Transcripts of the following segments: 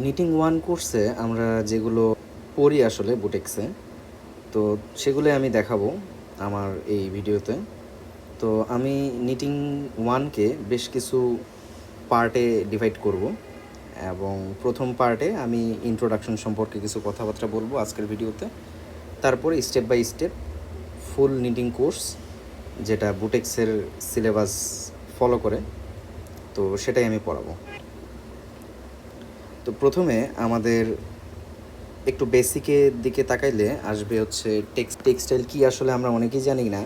Knitting one কোর্সে আমরা যেগুলো পড়ি আসলে বুটেক্সে, তো সেগুলো আমি দেখাবো আমার এই ভিডিওতে। তো আমি নিটিং ওয়ানকে বেশ কিছু পার্টে ডিভাইড করব, এবং প্রথম পার্টে আমি ইন্ট্রোডাকশন সম্পর্কে কিছু কথাবার্তা বলবো আজকের ভিডিওতে। তারপরে step by step full knitting course, যেটা বুটেক্সের সিলেবাস ফলো করে, তো সেটাই আমি পড়াবো। তো প্রথমে আমাদের একটু বেসিকের দিকে তাকাইলে আসবে হচ্ছে টেক্সটাইল কি আসলে আমরা অনেকেই জানি না,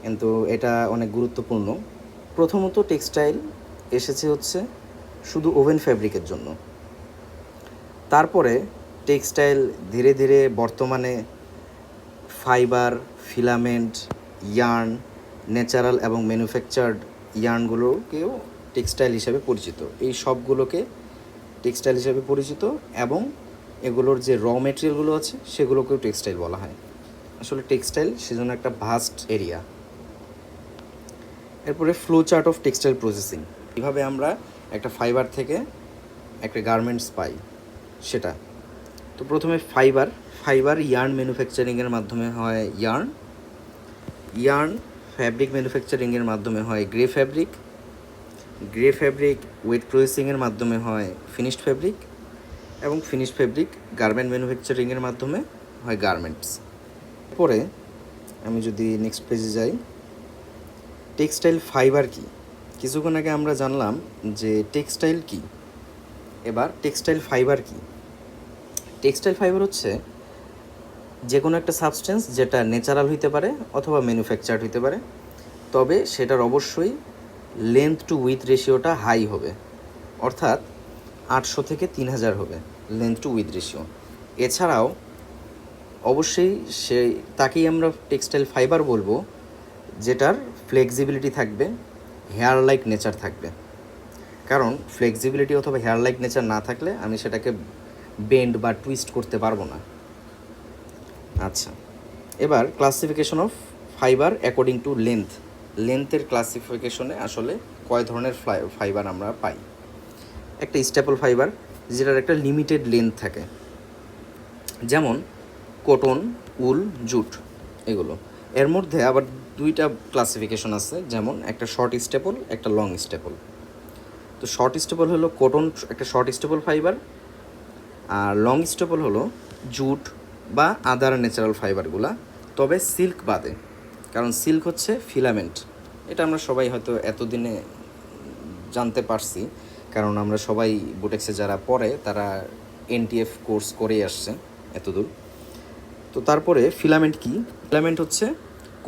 কিন্তু এটা অনেক গুরুত্বপূর্ণ। প্রথমত টেক্সটাইল এসেছে হচ্ছে শুধু ওভেন ফ্যাব্রিকের জন্য। তারপরে টেক্সটাইল ধীরে ধীরে বর্তমানে ফাইবার, ফিলামেন্ট, ইয়ার্ন, ন্যাচারাল এবং ম্যানুফ্যাকচার্ড ইয়ার্নগুলোকেও টেক্সটাইল হিসেবে পরিচিত। এই সবগুলোকে টেক্সটাইল হিসেবে পরিচিত, এবং এগুলোর যে র মেটেরিয়ালগুলো আছে সেগুলোকেও টেক্সটাইল বলা হয়। আসলে টেক্সটাইল সেজন্য একটা ভাস্ট এরিয়া। এরপরে flow chart of textile processing, কীভাবে আমরা একটা ফাইবার থেকে একটা গার্মেন্টস পাই সেটা। তো প্রথমে ফাইবার ইয়ার্ন ম্যানুফ্যাকচারিংয়ের মাধ্যমে হয় ইয়ার্ন ফ্যাব্রিক ম্যানুফ্যাকচারিংয়ের মাধ্যমে হয় গ্রে ফ্যাব্রিক ওয়েট প্রসেসিংয়ের মাধ্যমে হয় ফিনিশড ফ্যাব্রিক, এবং ফিনিশড ফ্যাব্রিক গার্মেন্ট ম্যানুফ্যাকচারিংয়ের মাধ্যমে হয় গার্মেন্টস। পরে আমি যদি নেক্সট পেজে যাই, টেক্সটাইল ফাইবার কি। কিছুক্ষণ আগে আমরা জানলাম যে টেক্সটাইল কি, এবার টেক্সটাইল ফাইবার কি। টেক্সটাইল ফাইবার হচ্ছে যে কোনো একটা সাবস্টেন্স যেটা ন্যাচারাল হইতে পারে অথবা ম্যানুফ্যাকচার্ড হইতে পারে, তবে সেটার অবশ্যই লেন্থ টু উইথ রেশিওটা হাই হবে, অর্থাৎ 800 থেকে 3000 হবে লেন্থ টু উইথ রেশিও। এছাড়াও অবশ্যই তাকেই আমরা টেক্সটাইল ফাইবার বলবো যেটার ফ্লেক্সিবিলিটি থাকবে, হেয়ার লাইক নেচার থাকবে। কারণ ফ্লেক্সিবিলিটি অথবা হেয়ার লাইক নেচার না থাকলে আমি সেটাকে বেন্ড বা টুইস্ট করতে পারবো না। আচ্ছা, এবার classification of fibre according to লেন্থের ক্লাসিফিকেশনে আসলে কয় ধরনের ফাইবার আমরা পাই। একটা স্টেপল ফাইবার, যেটার একটা লিমিটেড লেন্থ থাকে, যেমন কটন, উল, জুট, এগুলো। এর মধ্যে আবার দুইটা ক্লাসিফিকেশন আছে, যেমন একটা শর্ট স্টেপল, একটা লং স্টেপল। তো শর্ট স্টেপল হলো কটন, একটা শর্ট স্টেপল ফাইবার, আর লং স্টেপল হলো জুট বা আদার ন্যাচারাল ফাইবারগুলা, তবে সিল্ক বাদে। কারণ সিল্ক হচ্ছে ফিলামেন্ট, এটা আমরা সবাই হয়তো এতদিনে জানতে পারছি, কারণ আমরা সবাই বুটেক্সে যারা পড়ে তারা এনটিএফ কোর্স করেই আসছে এতদূর। তো তারপরে ফিলামেন্ট কি, ফিলামেন্ট হচ্ছে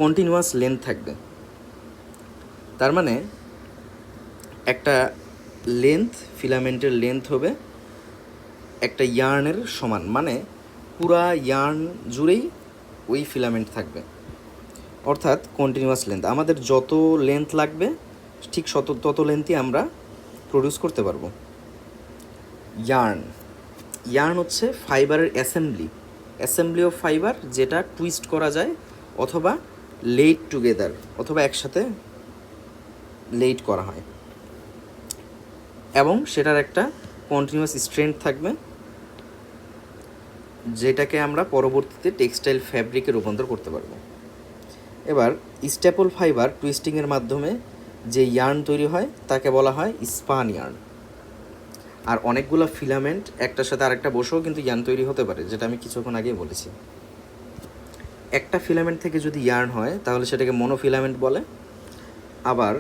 কন্টিনিউয়াস লেন্থ থাকবে। তার মানে একটা ফিলামেন্টের লেন্থ হবে একটা ইয়ার্নের সমান, মানে পুরা ইয়ার্ন জুড়েই ওই ফিলামেন্ট থাকবে, অর্থাৎ কন্টিনিউয়াস লেন্থ। আমাদের যত লেন্থ লাগবে ঠিক তত লেন্থই আমরা প্রডিউস করতে পারবো। ইয়ার্ন হচ্ছে ফাইবারের অ্যাসেম্বলি অফ ফাইবার, যেটা টুইস্ট করা যায় অথবা লেইড টুগেদার, অথবা একসাথে লেইড করা হয়, এবং সেটার একটা কন্টিনিউয়াস স্ট্রেংথ থাকবে, যেটাকে আমরা পরবর্তীতে টেক্সটাইল ফ্যাব্রিকে রূপান্তর করতে পারবো। এবার স্টেপল ফাইবার টুইস্টিংয়ের মাধ্যমে যে ইয়ার্ন তৈরি হয় তাকে বলা হয় স্পান ইয়ার্ন। আর অনেকগুলো ফিলামেন্ট একটার সাথে আরেকটা বসেও কিন্তু ইয়ার্ন তৈরি হতে পারে, যেটা আমি কিছুক্ষণ আগেই বলেছি। একটা ফিলামেন্ট থেকে যদি ইয়ার্ন হয় তাহলে সেটাকে মনোফিলামেন্ট বলে। আবার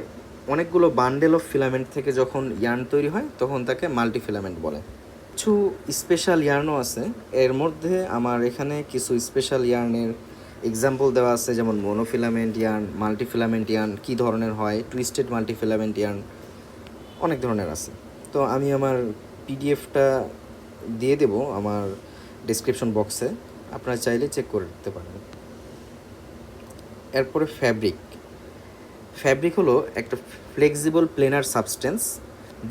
অনেকগুলো বান্ডেল অফ ফিলামেন্ট থেকে যখন ইয়ার্ন তৈরি হয় তখন তাকে মাল্টিফিলামেন্ট বলে। কিছু স্পেশাল ইয়ার্নও আছে, এর মধ্যে আমার এখানে কিছু স্পেশাল ইয়ার্নের এক্সাম্পল দেওয়া আছে, যেমন মনোফিলামেন্ট ইয়ার্ন, মাল্টিফিলামেন্ট ইয়ার্ন কী ধরনের হয়, টুইস্টেড মাল্টিফিলামেন্ট ইয়ার্ন, অনেক ধরনের আছে। তো আমি আমার পিডিএফটা দিয়ে দেব আমার ডেসক্রিপশন বক্সে, আপনারা চাইলে চেক করে দিতে পারেন। এরপরে ফ্যাব্রিক হলো একটা ফ্লেক্সিবল প্লেনার সাবস্টেন্স,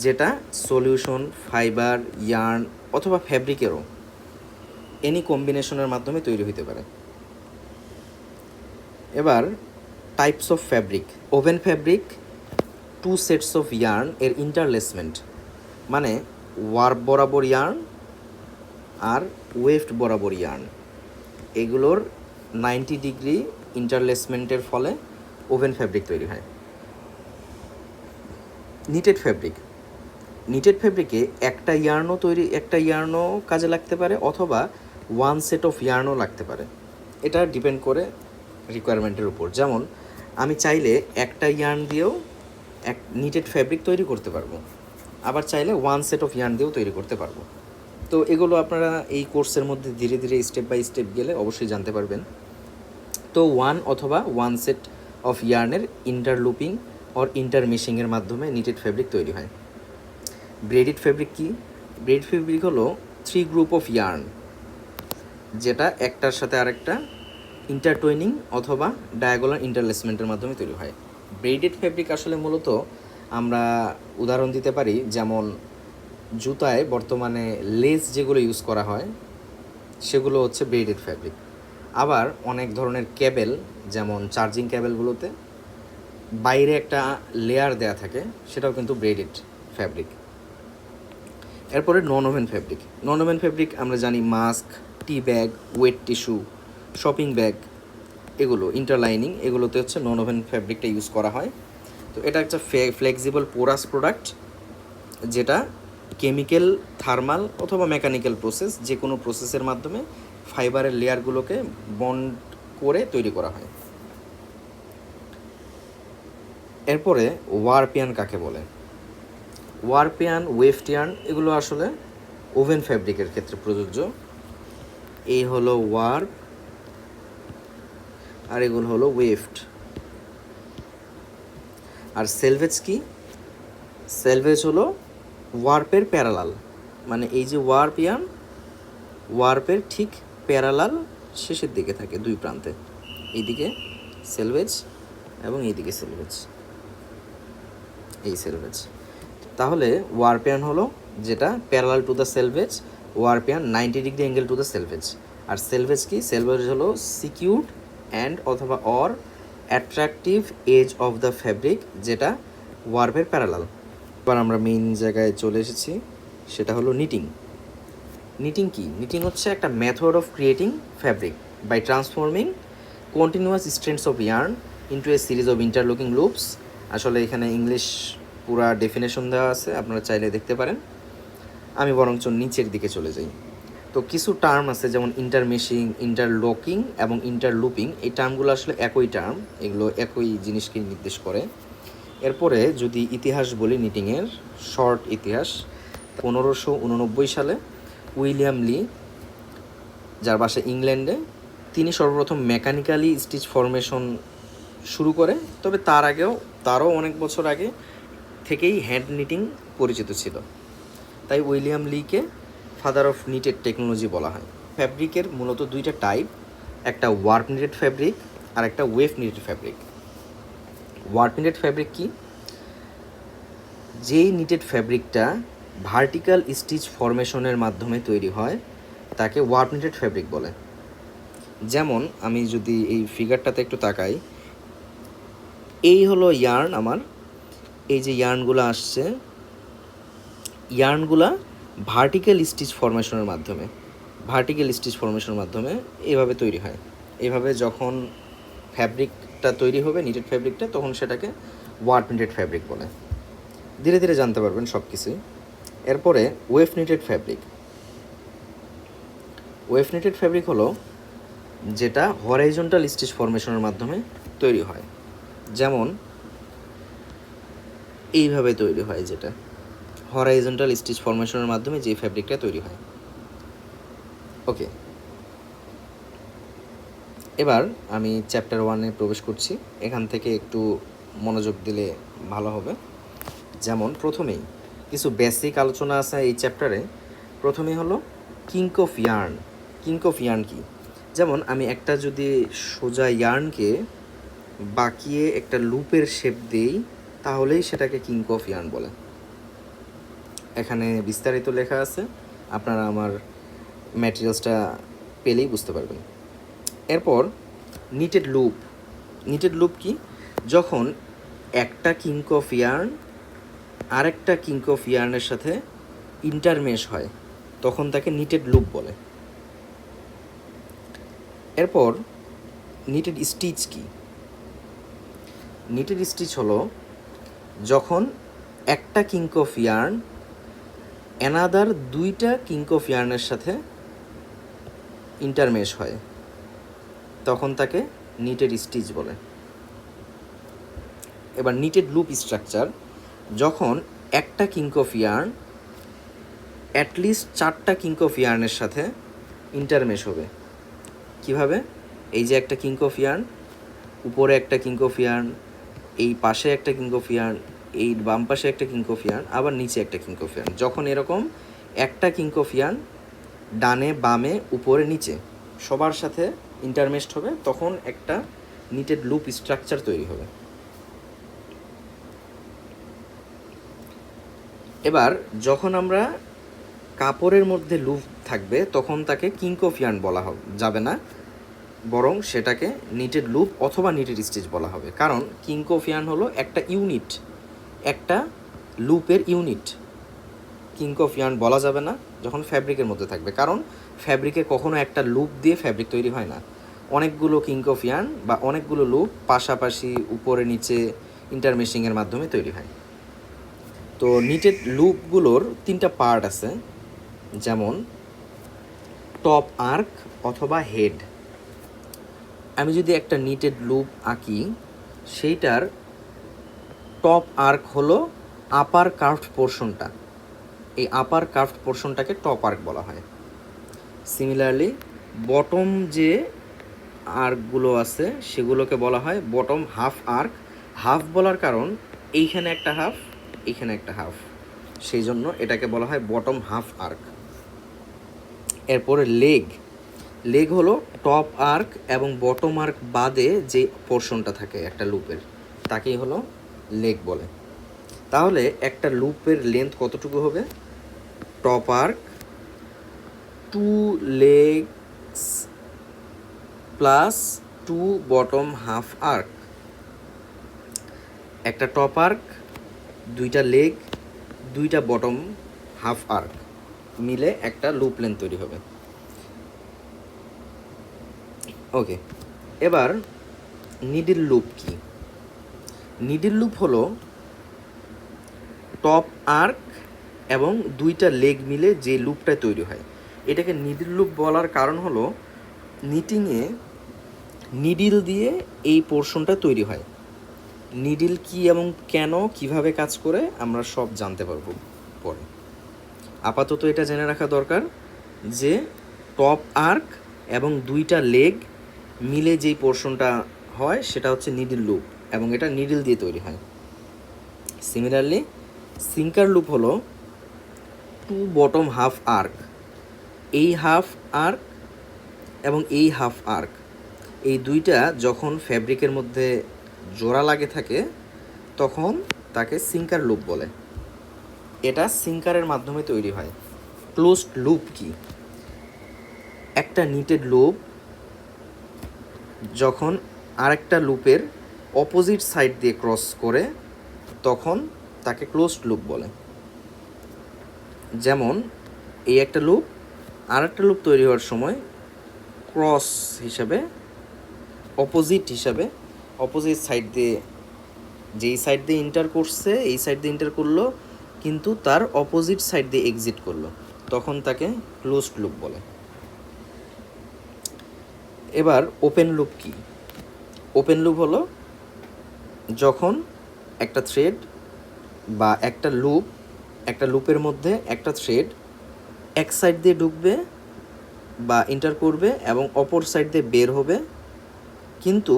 যেটা সলিউশন, ফাইবার, ইয়ার্ন অথবা ফ্যাব্রিকেরও এনি কম্বিনেশনের মাধ্যমে তৈরি হতে পারে। এবার types of fabric. Oven fabric, 2 sets of yarn এর ইন্টারলেসমেন্ট, মানে ওয়ার্প বরাবর ইয়ার্ন আর ওয়েফট বরাবর ইয়ার্ন, এগুলোর 90 ডিগ্রি ইন্টারলেসমেন্টের ফলে ওভেন ফ্যাব্রিক তৈরি হয়। নিটেড ফ্যাব্রিক, নিটেড ফ্যাব্রিকে একটা ইয়ার্নও কাজে লাগতে পারে, অথবা ওয়ান সেট অফ ইয়ার্নও লাগতে পারে। এটা ডিপেন্ড করে রিকোয়ারমেন্টের উপর। যেমন আমি চাইলে একটা ইয়ার্ন দিয়েও নিটেড ফ্যাব্রিক তৈরি করতে পারবো, আবার চাইলে ওয়ান সেট অফ ইয়ার্ন দিয়েও তৈরি করতে পারবো। তো এগুলো আপনারা এই কোর্সের মধ্যে ধীরে ধীরে স্টেপ বাই স্টেপ গেলে অবশ্যই জানতে পারবেন। তো ওয়ান অথবা ওয়ান সেট অফ ইয়ার্নের ইন্টারলুপিং অর ইন্টারমেশিংয়ের মাধ্যমে নিটেড ফ্যাব্রিক তৈরি হয়। ব্রেডেড ফ্যাব্রিক কি? ব্রেড ফ্যাব্রিক হলো 3 গ্রুপ অফ ইয়ার্ন, যেটা একটার সাথে আরেকটা ইন্টারটুইনিং অথবা ডায়াগোনাল ইন্টারলেসমেন্টের মাধ্যমে তৈরি হয়। ব্রেডেড ফ্যাব্রিক আসলে মূলত আমরা উদাহরণ দিতে পারি, যেমন জুতায় বর্তমানে লেস যেগুলো ইউজ করা হয় সেগুলো হচ্ছে ব্রেডেড ফ্যাব্রিক। আবার অনেক ধরনের কেবেল, যেমন চার্জিং কেবেলগুলোতে বাইরে একটা লেয়ার দেয়া থাকে, সেটাও কিন্তু ব্রেডেড ফ্যাব্রিক। এরপরে non woven fabric. Non woven fabric আমরা জানি mask, tea bag, wet tissue, shopping bag, এগুলো ইন্টারলাইনিং, এগুলোতে হচ্ছে নন ওভেন ফ্যাব্রিকটা ইউজ করা হয়। তো এটা একটা ফ্লেক্সিবল পোরাস প্রোডাক্ট, যেটা কেমিক্যাল, থার্মাল অথবা মেকানিক্যাল প্রসেস, যে কোনো প্রসেসের মাধ্যমে ফাইবারের লেয়ারগুলোকে বন্ড করে তৈরি করা হয়। এরপরে ওয়ারপিয়ান কাকে বলে? ওয়ারপিয়ান, ওয়েফটিয়ান, এগুলো আসলে ওভেন ফ্যাব্রিকের ক্ষেত্রে প্রযোজ্য। এই হলো ওয়ার্প আর এগুলো হলো ওয়েফট। আর সেলভেজ কি? সেলভেজ হলো ওয়ার্পের প্যারালাল, মানে এই যে ওয়ারপিয়ান, ওয়ার্পের ঠিক প্যারালাল শেষের দিকে থাকে, দুই প্রান্তে, এইদিকে সেলভেজ এবং এইদিকে সেলভেজ, এই সেলভেজ। তাহলে ওয়ারপিয়ান হলো যেটা parallel to the selvage, warp yarn 90 degree angle to the selvage. আর সেলভেজ কি? সেলভেজ হলো সিকিউরড অ্যান্ড অথবা or attractive edge of the fabric, যেটা ওয়ার্পের প্যারালাল। এবার আমরা মেইন জায়গায় চলে এসেছি, সেটা হলো নিটিং। নিটিং কি? নিটিং হচ্ছে একটা method of creating fabric by transforming continuous strands of yarn into a series of interlocking loops. আসলে এখানে ইংলিশ পুরা ডেফিনেশন দেওয়া আছে, আপনারা চাইলে দেখতে পারেন। আমি বরঞ্চ নিচের দিকে চলে যাই। তো কিছু টার্ম আছে, যেমন ইন্টারমেশিং, ইন্টারলকিং এবং ইন্টারলুপিং। এই টার্মগুলো আসলে একই টার্ম, এগুলো একই জিনিসকে নির্দেশ করে। এরপরে যদি ইতিহাস বলি, নিটিংয়ের শর্ট ইতিহাস, 1589 সালে উইলিয়াম লি, যার বাসা ইংল্যান্ডে, তিনি সর্বপ্রথম মেকানিক্যালি স্টিচ ফরমেশন শুরু করে। তবে তারও অনেক বছর আগে থেকেই হ্যান্ড নিটিং পরিচিত ছিল। তাই উইলিয়াম লিকে ফাদার অফ নিটেড টেকনোলজি বলা হয়। ফ্যাব্রিকের মূলত দুইটা টাইপ, একটা ওয়ার্প নিটেড ফ্যাব্রিক আর একটা wave knitted fabric. Warp knitted fabric কি? যেই নিটেড ফ্যাব্রিকটা ভার্টিক্যাল স্টিচ ফরমেশনের মাধ্যমে তৈরি হয় তাকে ওয়ার্প নিটেড ফ্যাব্রিক বলে। যেমন আমি যদি এই ফিগারটাতে একটু তাকাই, এই হলো ইয়ার্ন আমার, এই যে ইয়ার্নগুলো আসছে, ইয়ার্নগুলা ভার্টিক্যাল স্টিচ ফরমেশনের মাধ্যমে এভাবে তৈরি হয়। এভাবে যখন ফ্যাব্রিকটা তৈরি হবে, নিটেড ফ্যাব্রিকটা, তখন সেটাকে ওয়ার্প নিটেড ফ্যাব্রিক বলে। ধীরে ধীরে জানতে পারবেন সব কিছুই। এরপরে wave knitted fabric. Wave knitted fabric হলো যেটা হরাইজন্টাল স্টিচ ফরমেশনের মাধ্যমে তৈরি হয়। যেমন এইভাবে তৈরি হয়, যেটা হরাইজন্টাল স্টিচ ফরমেশনের মাধ্যমে যে ফ্যাব্রিকটা তৈরি হয়। ওকে, এবার আমি চ্যাপ্টার 1-এ প্রবেশ করছি। এখান থেকে একটু মনোযোগ দিলে ভালো হবে। যেমন প্রথমেই কিছু বেসিক আলোচনা আছে এই চ্যাপ্টারে। প্রথমেই হলো কিঙ্ক অফ ইয়ার্ন। কিঙ্ক অফ ইয়ার্ন কি? যেমন আমি একটা যদি সোজা ইয়ার্নকে বাঁকিয়ে একটা লুপের শেপ দিই, তাহলেই সেটাকে কিঙ্ক অফ ইয়ার্ন বলে। এখানে বিস্তারিত লেখা আছে, আপনারা আমার ম্যাটেরিয়ালসটা পেলেই বুঝতে পারবেন। এরপর নিটেড লুপ। নিটেড লুপ কি? যখন একটা কিঙ্ক অফ ইয়ার্ন আরেকটা কিঙ্ক অফ ইয়ার্নের সাথে ইন্টারমেশ হয়, তখন তাকে নিটেড লুপ বলে। এরপর নিটেড স্টিচ কি? নিটেড স্টিচ হলো যখন একটা কিঙ্ক অফ ইয়ার্ন অ্যানাদার দুইটা কিঙ্ক অফ ইয়ার্নের সাথে ইন্টারমেশ হয়, তখন তাকে নিটেড স্টিচ বলে। এবার নিটেড লুপ স্ট্রাকচার যখন একটা কিঙ্ক অফ ইয়ার্ন অ্যাটলিস্ট 4টা কিঙ্ক অফ ইয়ার্নের সাথে ইন্টারমেশ হবে। কিভাবে? এই যে একটা কিঙ্ক অফ ইয়ার্ন, উপরে একটা কিঙ্ক অফ ইয়ার্ন, এই পাশে একটা কিঙ্ক অফ ইয়ার্ন, এই বাম পাশে একটা কিঙ্ক অফ ইয়ার্ন, আবার নিচে একটা কিঙ্ক অফ ইয়ার্ন। যখন এরকম একটা কিঙ্ক অফ ইয়ার্ন ডানে বামে উপরে নিচে সবার সাথে ইন্টারমেশড হবে, তখন একটা নিটেড লুপ স্ট্রাকচার তৈরি হবে। এবার যখন আমরা কাপড়ের মধ্যে লুপ থাকবে তখন তাকে কিঙ্ক অফ ইয়ার্ন বলা যাবে না, বরং সেটাকে নিটেড লুপ অথবা নিটেড স্টিচ বলা হবে। কারণ কিঙ্ক অফ ইয়ার্ন হলো একটা ইউনিট, একটা লুপের ইউনিট। কিঙ্ক অফ ইয়ার্ন বলা যাবে না যখন ফ্যাব্রিকের মধ্যে থাকবে, কারণ ফ্যাব্রিকে কখনো একটা লুপ দিয়ে ফ্যাব্রিক তৈরি হয় না, অনেকগুলো কিঙ্ক অফ ইয়ার্ন বা অনেকগুলো লুপ পাশাপাশি উপরে নিচে ইন্টারমেশিংয়ের মাধ্যমে তৈরি হয়। তো নিটেড লুপগুলোর 3টা পার্ট আছে, যেমন টপ আর্ক অথবা হেড। আমি যদি একটা নিটেড লুপ আঁকি, সেইটার টপ আর্ক হলো আপার কার্ভড পোর্শনটা, এই আপার কার্ভড পোর্শনটাকে টপ আর্ক বলা হয়। সিমিলারলি বটম যে আর্কগুলো আছে সেগুলোকে বলা হয় বটম হাফ আর্ক। হাফ বলার কারণ এইখানে একটা হাফ, এইখানে একটা হাফ, সেই জন্য এটাকে বলা হয় বটম হাফ আর্ক। এরপরে লেগ। লেগ হলো টপ আর্ক এবং বটম আর্ক বাদে যে পোর্শনটা থাকে একটা লুপের, তাকেই হলো লেগ বলে। তাহলে একটা লুপের লেন্থ কতটুকু হবে? Top arc 2 legs plus 2 bottom half arc. একটা টপ আর্ক, 2টা লেগ, 2টা বটম হাফ আর্ক মিলে একটা লুপ লেন্থ তৈরি হবে। ওকে, এবার নিডল লুপ কি? নিডল লুপ হলো টপ আর্ক এবং 2টা লেগ মিলে যে লুপটা তৈরি হয়, এটাকে নিডল লুপ বলার কারণ হলো নিটিংয়ে নিডিল দিয়ে এই পোর্শনটা তৈরি হয়। নিডিল কি এবং কেন কিভাবে কাজ করে আমরা সব জানতে পারবো পরে। আপাতত এটা জেনে রাখা দরকার যে টপ আর্ক এবং 2টা লেগ মিলে যেই পোর্শনটা হয় সেটা হচ্ছে নিডল লুপ এবং এটা নিডল দিয়ে তৈরি হয়। সিমিলারলি সিঙ্কার লুপ হলো 2 বটম হাফ আর্ক। এই হাফ আর্ক এবং এই হাফ আর্ক, এই 2টা যখন ফ্যাব্রিকের মধ্যে জোড়া লাগে থাকে তখন তাকে সিঙ্কার লুপ বলে। এটা সিঙ্কারের মাধ্যমে তৈরি হয়। ক্লোজড লুপ কি? একটা নিটেড লুপ যখন আরেকটা লুপের অপোজিট সাইড দিয়ে ক্রস করে তখন তাকে ক্লোজড লুপ বলে। যেমন এই একটা লুপ আরেকটা লুপ তৈরি হওয়ার সময় ক্রস হিসাবে অপোজিট সাইড দিয়ে, যেই সাইড দিয়ে ইন্টার করছে এই সাইড দিয়ে ইন্টার করলো কিন্তু তার অপোজিট সাইড দিয়ে এক্সিট করলো, তখন তাকে ক্লোজড লুপ বলে। এবার ওপেন লুপ কি? ওপেন লুপ হলো যখন একটা থ্রেড বা একটা লুপের মধ্যে একটা থ্রেড এক সাইড দিয়ে ঢুকবে বা ইন্টার করবে এবং অপর সাইড দিয়ে বের হবে, কিন্তু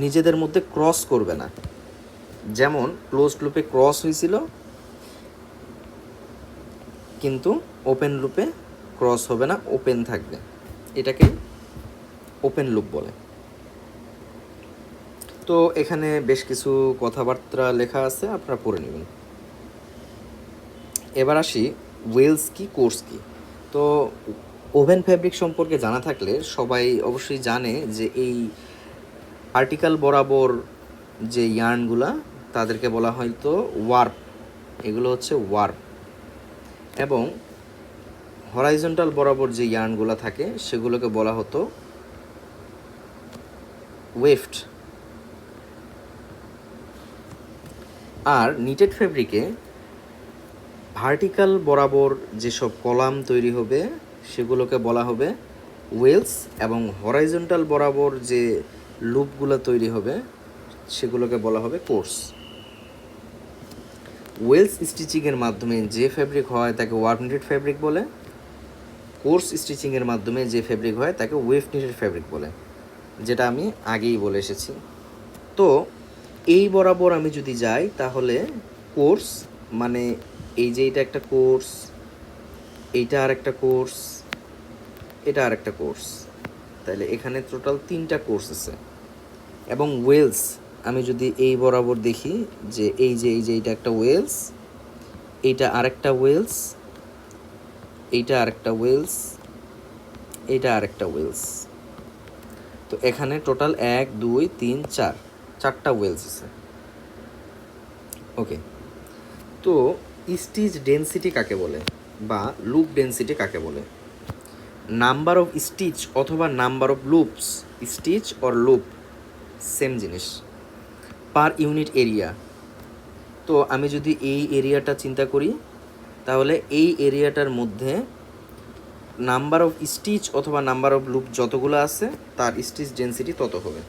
নিজেদের মধ্যে ক্রস করবে না। যেমন ক্লোজড লুপে ক্রস হয়েছিল কিন্তু ওপেন লুপে ক্রস হবে না, ওপেন থাকবে, এটাকে ওপেন লুপ বলে। তো এখানে বেশ কিছু কথাবার্তা লেখা আছে, আপনারা পড়ে নেবেন। এবার আসি ওয়েলস কি, কোর্স কি। তো ওভেন ফ্যাব্রিক সম্পর্কে জানা থাকলে সবাই অবশ্যই জানে যে এই আর্টিকেল বরাবর যে ইয়ার্নগুলা তাদেরকে বলা হয়তো ওয়ার্প, এগুলো হচ্ছে ওয়ার্প। এবং হরাইজন্টাল বরাবর যে ইয়ার্নগুলো থাকে সেগুলোকে বলা হতো ওয়েফট। আর নিটেড ফেব্রিকে ভার্টিক্যাল বরাবর যেসব কলাম তৈরি হবে সেগুলোকে বলা হবে ওয়েলস, এবং হরাইজন্টাল বরাবর যে লুপগুলো তৈরি হবে সেগুলোকে বলা হবে কোর্স। ওয়েলস স্টিচিংয়ের মাধ্যমে যে ফেব্রিক হয় তাকে ওয়ার্প নিটেড ফেব্রিক বলে, কোর্স স্টিচিংয়ের মাধ্যমে যে ফেব্রিক হয় তাকে ওয়েভ নিটেড ফেব্রিক বলে, যেটা আমি আগেই বলে এসেছি। তো এই বরাবর আমি যদি যাই তাহলে কোর্স মানে এই যে এটা একটা কোর্স, এইটা আর একটা কোর্স, এটা আর একটা কোর্স, তাহলে এখানে টোটাল 3টা কোর্স আছে। এবং ওয়েলস আমি যদি এই বরাবর দেখি যে এইটা একটা ওয়েলস, এইটা আরেকটা ওয়েলস, এইটা আরেকটা ওয়েলস, এইটা আরেকটা ওয়েলস, তো এখানে টোটাল 1 2 3 4 4টা ওয়েলস আছে। ওকে, তো স্টিচ ডেনসিটি কাকে বলে বা লুপ ডেনসিটি কাকে বলে? নাম্বার অফ স্টিচ অথবা number of loops, stitch or loop same জিনিস, পার ইউনিট এরিয়া। তো আমি যদি এই এরিয়াটা চিন্তা করি তাহলে এই এরিয়াটার মধ্যে নাম্বার অফ স্টিচ অথবা নাম্বার অফ লুপ যতগুলো আছে তার স্টিচ ডেনসিটি তত হবে।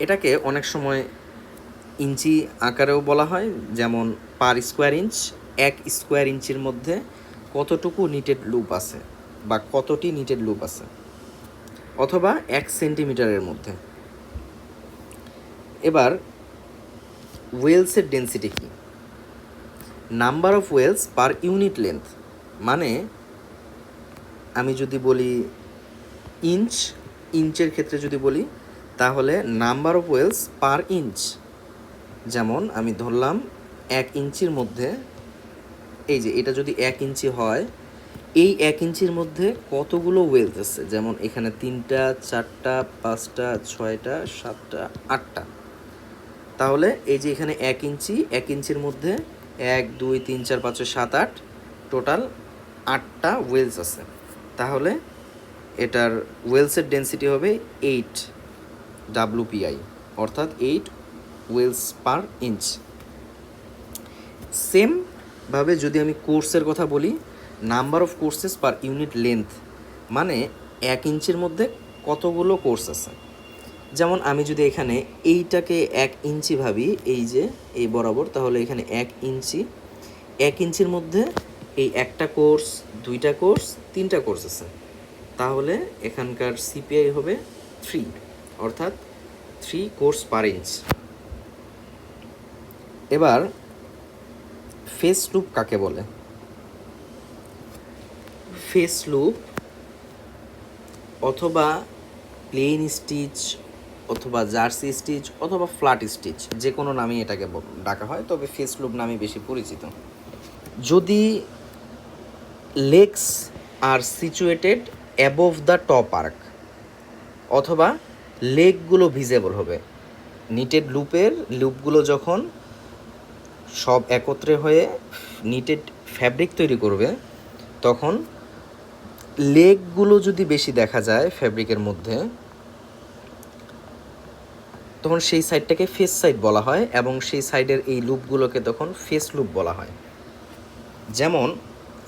এটাকে অনেক সময় ইঞ্চি আকারেও বলা হয়, যেমন পার স্কোয়ার ইঞ্চ, 1 স্কোয়ার ইঞ্চির মধ্যে কতটুকু নিটেড লুপ আছে বা কতটি নিটেড লুপ আছে, অথবা 1 সেন্টিমিটারের মধ্যে। এবার ওয়েলসের ডেনসিটি কি? Number of wales per unit length, মানে আমি যদি বলি ইঞ্চের ক্ষেত্রে যদি বলি তাহলে number of wales per inch, যেমন আমি ধরলাম 1 ইঞ্চির মধ্যে, এই যে এটা যদি 1 ইঞ্চি হয়, এই 1 ইঞ্চির মধ্যে কতগুলো ওয়েলস আছে, যেমন এখানে 3টা 4টা 5টা 6টা 7টা 8টা, তাহলে এই যে এখানে 1 ইঞ্চির মধ্যে 1 2 3 4 5 6 7 8 টোটাল 8টা ওয়েলস আছে, তাহলে এটার ওয়েলসের ডেনসিটি হবে 8 WPI, অর্থাৎ 8 ওয়েলস পার ইঞ্চ। সেমভাবে যদি আমি কোর্সের কথা বলি, number of courses per unit length, মানে 1 ইঞ্চির মধ্যে কতগুলো কোর্স আছে। যেমন আমি যদি এখানে এইটাকে 1 ইঞ্চি ভাবি, এই যে এই বরাবর, তাহলে এখানে 1 ইঞ্চির মধ্যে এই একটা কোর্স, 2টা কোর্স, 3টা কোর্স আছে, তাহলে এখানকার সিপিআই হবে 3, অর্থাৎ 3 কোর্স পার ইঞ্চ। এবার ফেস লুপ কাকে বলে? ফেস লুপ অথবা প্লেন স্টিচ অথবা জার্সি স্টিচ অথবা ফ্ল্যাট স্টিচ, যে কোনো নামেই এটাকে ডাকা হয়, তবে ফেস লুপ নামে বেশি পরিচিত। যদি legs are situated above the top arc, অথবা লেগগুলো ভিজেবল হবে। নিটেড লুপগুলো যখন সব একত্রে হয়ে নিটেড ফ্যাব্রিক তৈরি করবে, তখন লেগগুলো যদি বেশি দেখা যায় ফ্যাব্রিকের মধ্যে, তখন সেই সাইডটাকে ফেস সাইড বলা হয়, এবং সেই সাইডের এই লুপগুলোকে তখন ফেস লুপ বলা হয়। যেমন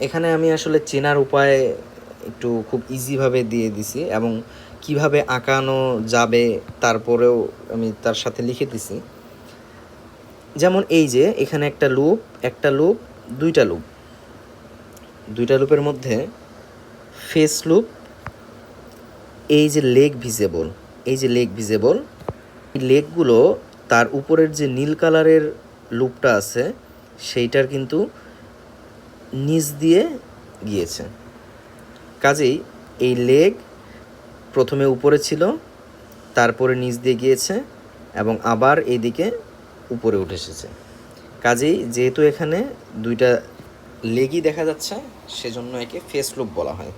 এখানে আমি আসলে চেনার উপায় একটু খুব ইজিভাবে দিয়ে দিছি, এবং কিভাবে আঁকানো যাবে তারপরেও আমি তার সাথে লিখে দিছি। যেমন এই যে এখানে একটা লুপ, দুইটা লুপের মধ্যে ফেস লুপ, এই যে লেগ ভিজেবল, এই লেগগুলো তার উপরের যে নীল কালারের লুপটা আছে সেইটার কিন্তু নিচ দিয়ে গিয়েছে। কাজেই এই লেগ প্রথমে উপরে ছিল, তারপরে নিচ দিয়ে গিয়েছে, এবং আবার এইদিকে উপরে উঠে এসেছে। কাজেই যেহেতু এখানে 2টা লেগই দেখা যাচ্ছে, সেজন্য একে ফেস লুপ বলা হয়।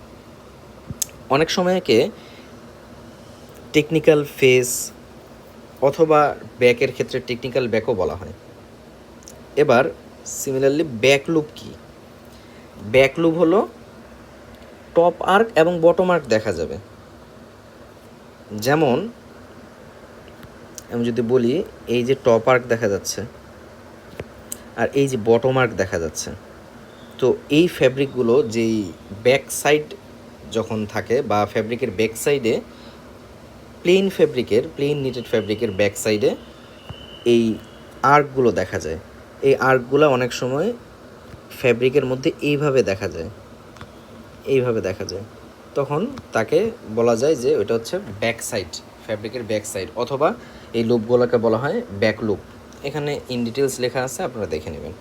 অনেক সময় একে টেকনিক্যাল ফেস অথবা ব্যাকের ক্ষেত্রে টেকনিক্যাল ব্যাকও বলা হয়। এবার সিমিলারলি ব্যাক লুপ কি? ব্যাক লুপ হলো টপ আর্ক এবং বটম আর্ক দেখা যাবে। যেমন আমি যদি বলি এই যে টপ আর্ক দেখা যাচ্ছে আর এই যে বটম আর্ক দেখা যাচ্ছে, তো এই ফ্যাব্রিকগুলো যেই ব্যাক সাইড যখন থাকে বা ফ্যাব্রিকের ব্যাক সাইডে প্লেন নিটেড ফ্যাব্রিকের ব্যাক সাইডে এই আর্কগুলো দেখা যায়। এই আর্কগুলো অনেক সময় ফ্যাব্রিকের মধ্যে এইভাবে দেখা যায়, তখন তাকে বলা যায় যে ওটা হচ্ছে ব্যাক সাইড, ফ্যাব্রিকের ব্যাক সাইড, অথবা এই লুপগুলোকে বলা হয় ব্যাক লুপ। এখানে ইন ডিটেলস লেখা আছে, আপনারা দেখে নেবেন।